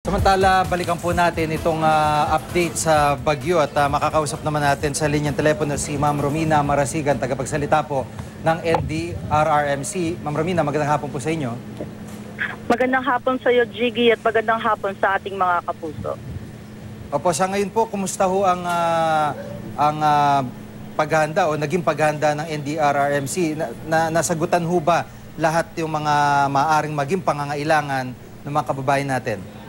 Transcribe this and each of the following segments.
Samantala, balikan po natin itong update sa Bagyo at makakausap naman natin sa linyang telepono si Ma'am Romina Marasigan, tagapagsalita po ng NDRRMC. Ma'am Romina, magandang hapon po sa inyo. Magandang hapon sa iyo, Jiggy, at magandang hapon sa ating mga kapuso. Opo, sa ngayon po, kumusta ho ang paghahanda o naging paghahanda ng NDRRMC? Nasagutan ho ba lahat yung mga maaaring maging pangangailangan ng mga kababayan natin?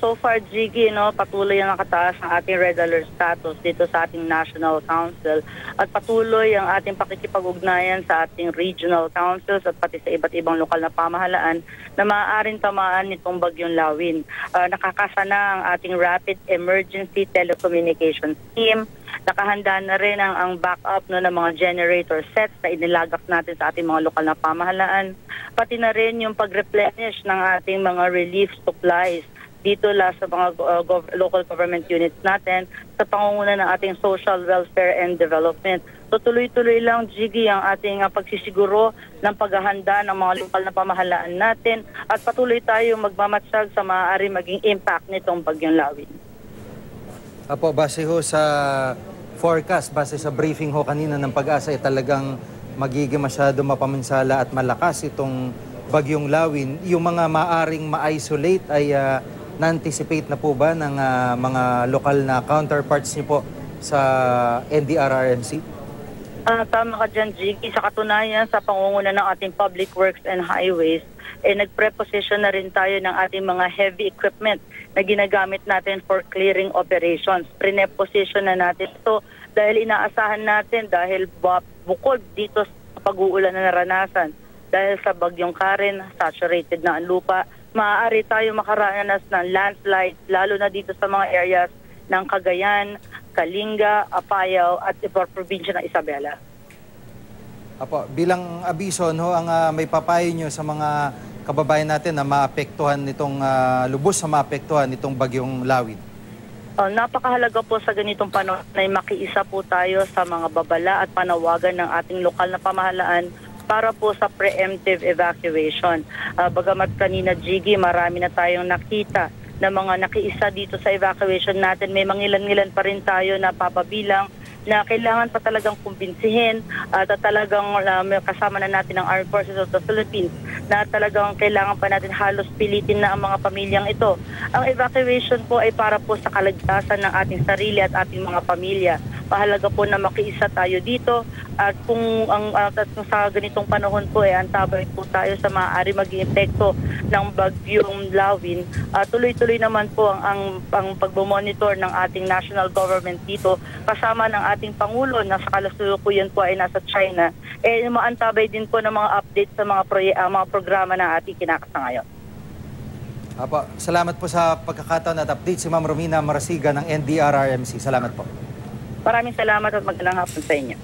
So far, Jiggy, patuloy ang nakataas ang ating Red Alert status dito sa ating National Council at patuloy ang ating pakikipag-ugnayan sa ating regional councils at pati sa iba't ibang lokal na pamahalaan na maaaring tamaan nitong bagyong Lawin. Nakakasana ang ating Rapid Emergency Telecommunications Team. Nakahanda na rin ang backup ng mga generator sets na inilagak natin sa ating mga lokal na pamahalaan. Pati na rin yung pag-replenish ng ating mga relief supplies dito sa mga local government units natin sa pangunguna ng ating social welfare and development. So tuloy-tuloy lang, Jiggy, ang ating pagsisiguro ng paghahanda ng mga lokal na pamahalaan natin at patuloy tayo magmamatsyag sa maaari maging impact nitong bagyong Lawin. Apo, base ho sa forecast, base sa briefing ho kanina ng Pag-asa, talagang magiging masyado mapaminsala at malakas itong bagyong Lawin. Yung mga maaring ma-isolate ay na-anticipate na po ba ng mga lokal na counterparts niyo po sa NDRRMC? Tama ka dyan, Jiggy. Sa katunayan, sa pangunguna ng ating Public Works and Highways, nag-preposition na rin tayo ng ating mga heavy equipment na ginagamit natin for clearing operations. Pre-position na natin ito dahil inaasahan natin dahil bukod dito sa pag-uulan na naranasan dahil sa bagyong Karen, saturated na ang lupa, maaari tayo makaranas ng landslide lalo na dito sa mga areas ng Cagayan, Kalinga, Apayao at ibang probinsya ng Isabela. Apo, bilang abiso, ang may papayo nyo sa mga kababayan natin na maapektuhan nitong lubos sa maapektuhan nitong bagyong Lawin? Napakahalaga po sa ganitong panahon na makiisa po tayo sa mga babala at panawagan ng ating lokal na pamahalaan para po sa preemptive evacuation. Bagamat kanina, Jiggy, marami na tayong nakita na mga nakiisa dito sa evacuation natin, may mangilan-ngilan pa rin tayo na papabilang na kailangan pa talagang kumbinsihin at talagang kasama na natin ang Armed Forces of the Philippines na talagang kailangan pa natin halos pilitin na ang mga pamilyang ito. Ang evacuation po ay para po sa kaligtasan ng ating sarili at ating mga pamilya. Mahalaga po na makiisa tayo dito at kung sa ganitong panahon po antabay po tayo sa maaari mag-iepekto ng bagyong Lawin. Tuloy-tuloy naman po ang pagmomonitor ng ating national government dito kasama ng ating Pangulo na sa kalusukuyan po ay nasa China. Maantabay din po ng mga update sa mga programa na ating kinakasangayon. Apo, salamat po sa pagkakataon at update si Ma'am Romina Marasigan ng NDRRMC. Salamat po. Maraming salamat at magandang hapon sa inyo.